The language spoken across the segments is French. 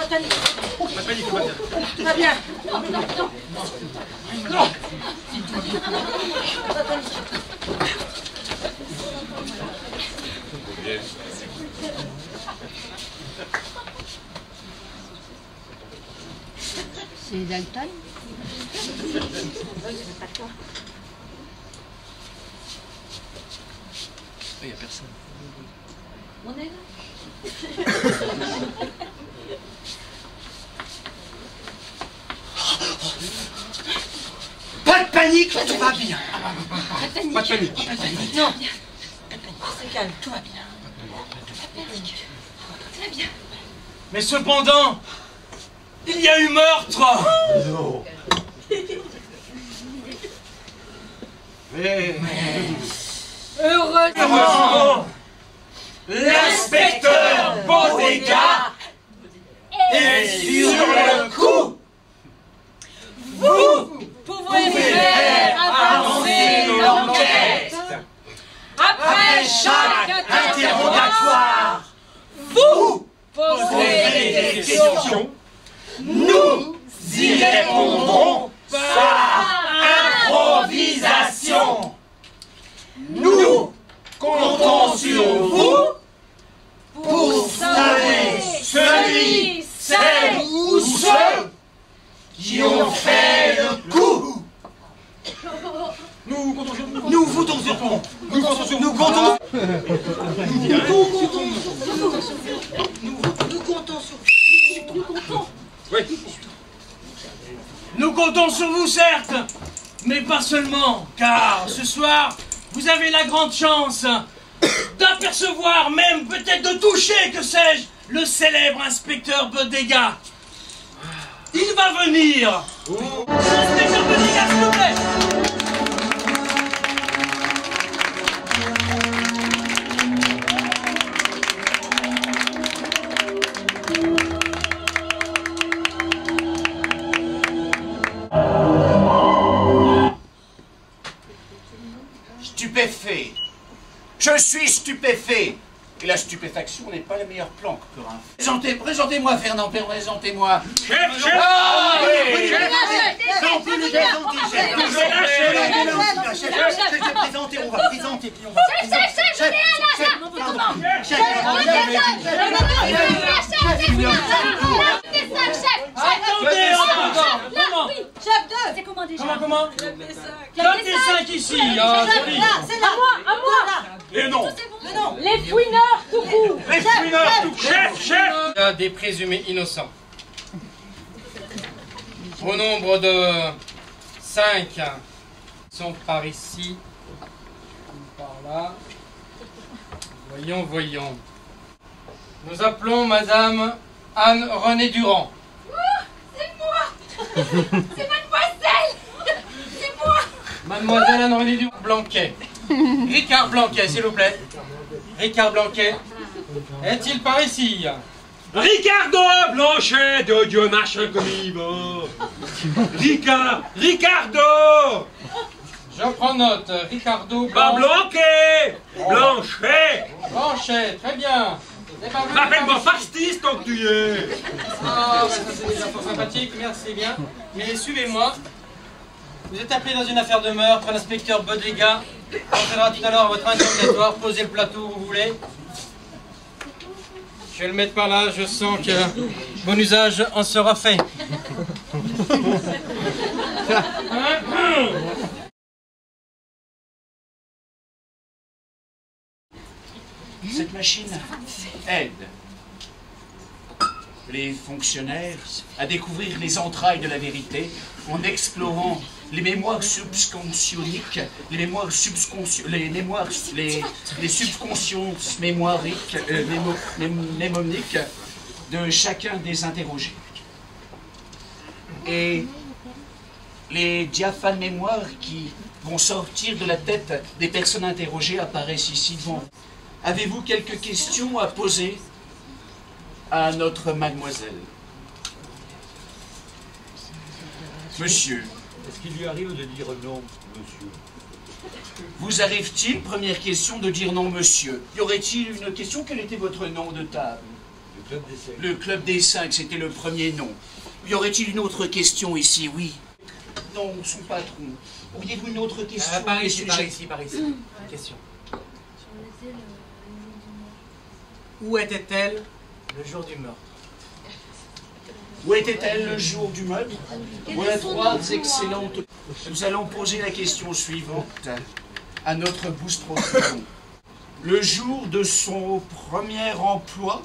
panique. Pas de panique, tout va bien. Tout va bien. Non. Pas de panique. C'est Dalton? Il n'y a personne. On est là. Pas de panique, tout va bien. Pas de panique. Pas de panique. Non. C'est calme, tout va bien. Tout va bien. Mais cependant, il y a eu meurtre. Non. Heureusement, l'inspecteur Bodega est sur le coup. Vous Pouvez faire avancer l'enquête. Après chaque interrogatoire, vous poserez poserez des questions. Nous y répondrons par improvisation. Nous comptons sur vous pour sauver celui, celle ou ceux qui ont fait le coup. Nous comptons sur vous. Nous votons sur vous. Nous comptons sur vous. Nous comptons. Nous comptons sur Oui. Nous comptons sur vous, certes, mais pas seulement, car ce soir, vous avez la grande chance d'apercevoir, même peut-être de toucher, que sais-je, le célèbre inspecteur Bodega. Il va venir. Inspecteur Bodega, s'il vous plaît. Stupéfait. Je suis stupéfait. Et la stupéfaction n'est pas la meilleure planque pour un... Présentez-moi, Fernand, présentez-moi. Chef. Ah oui. Non, plus le présenter, chef. Présenter, on va présenter, puis on va... Attendez, comment? Chef 2. C'est comment déjà? Comment? Chef des 5. Comme des 5 ici, hein, joli. Là, c'est là. À moi. Et non. Le nom. Les fouineurs tout court. Les fouineurs, tout. Chef. Des présumés innocents. Au nombre de 5 sont par ici, par là. Voyons. Nous appelons Madame Anne-Renée Durand. C'est moi. C'est mademoiselle. C'est moi. Mademoiselle Anne-Renée Durand. Blanquet. Ricard Blanquet, s'il vous plaît. Ricard Blanquet. Est-il par ici? Ricardo Blanchet de Dieu machin comme il va. Ricardo. Je prends note. Ricardo Pas Blanquet. Blanchet, très bien. C'est pas vrai, Appelle-moi Fastis tant que tu y es. Ah, ça c'est déjà fort sympathique, merci bien. Mais suivez-moi. Vous êtes appelé dans une affaire de meurtre, l'inspecteur Bodega entraînera tout à l'heure votre interrogatoire, posez le plateau où vous voulez. Je vais le mettre par là, je sens que bon usage en sera fait. Cette machine aide les fonctionnaires à découvrir les entrailles de la vérité en explorant les mémoires subconscioniques, les subconsciences mémoiriques, mnémoniques de chacun des interrogés. Et les diaphanes mémoires qui vont sortir de la tête des personnes interrogées apparaissent ici devant vous. Avez-vous quelques questions à poser à notre mademoiselle? Monsieur. Est-ce qu'il lui arrive de dire non, monsieur? Vous arrive-t-il, première question, de dire non, monsieur? Y aurait-il une question? Quel était votre nom de table? Club des 5. Le club des 5, c'était le premier nom. Y aurait-il une autre question ici? Oui. Non, son patron. Auriez-vous une autre question? Par au ici, sujet- par ici, par ici. Question. Où était-elle le jour du meurtre? Où était-elle le jour du meurtre? Voilà trois excellentes. Nous allons poser la question suivante à notre boustron. Le jour de son premier emploi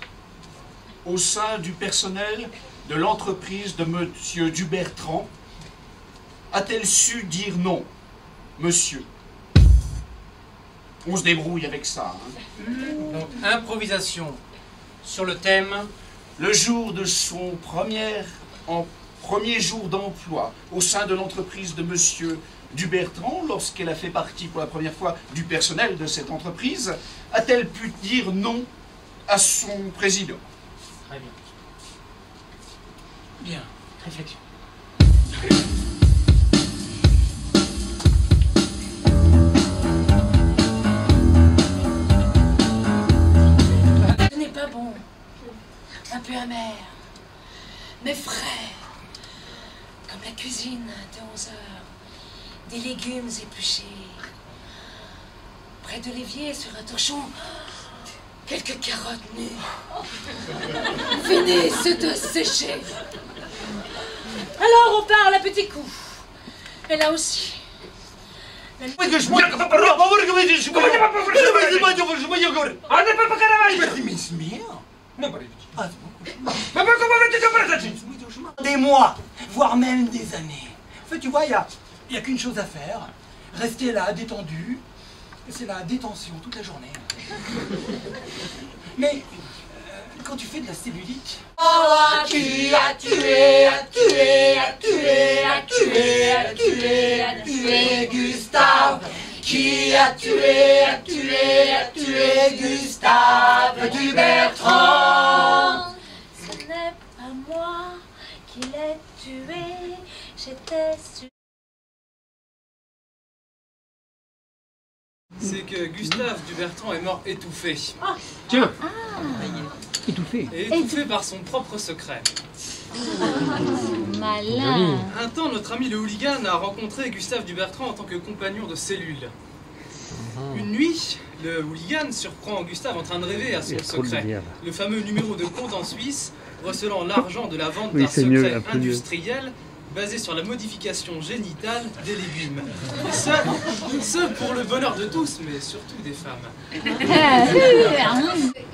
au sein du personnel de l'entreprise de Monsieur Dubertrand, a-t-elle su dire non, monsieur? On se débrouille avec ça. Hein. Donc, improvisation sur le thème. Le jour de son premier jour d'emploi au sein de l'entreprise de Monsieur Dubertrand, lorsqu'elle a fait partie pour la première fois du personnel de cette entreprise, a-t-elle pu dire non à son président? Très bien. Bien, réflexion. Ce n'est pas bon. Un peu amer. Mais frais. Comme la cuisine de 11 heures. Des légumes épluchés. Près de l'évier, sur un torchon, quelques carottes nues. Finissent de sécher. Alors on parle à petits coups. Et là aussi. Des mois, voire même des années. En fait, tu vois, il y a qu'une chose à faire. Rester là, détendu. C'est la détention toute la journée. Mais quand tu fais de la cellulite... Oh, qui a tué, a tué, a tué, a tué, a tué, a tué Gustave? Qui a tué, a tué, a tué Gustave Dubertrand? Ce n'est pas moi qui l'ai tué. J'étais sur... C'est que Gustave Dubertrand est mort étouffé. Tiens, Étouffé. Et étouffé par son propre secret. Malin. Un temps, notre ami le hooligan a rencontré Gustave Dubertrand en tant que compagnon de cellule. Une nuit, le hooligan surprend Gustave en train de rêver à son secret. Le fameux numéro de compte en Suisse, recelant l'argent de la vente d'un secret industriel basé sur la modification génitale des légumes. Et ce pour le bonheur de tous, mais surtout des femmes. Ils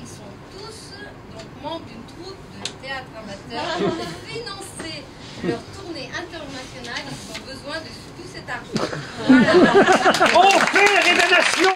sont tous donc membres d'une troupe de théâtre amateur. Pour financer leur tournée internationale, ils ont besoin de tout cet argent. Voilà. on fait la révélation.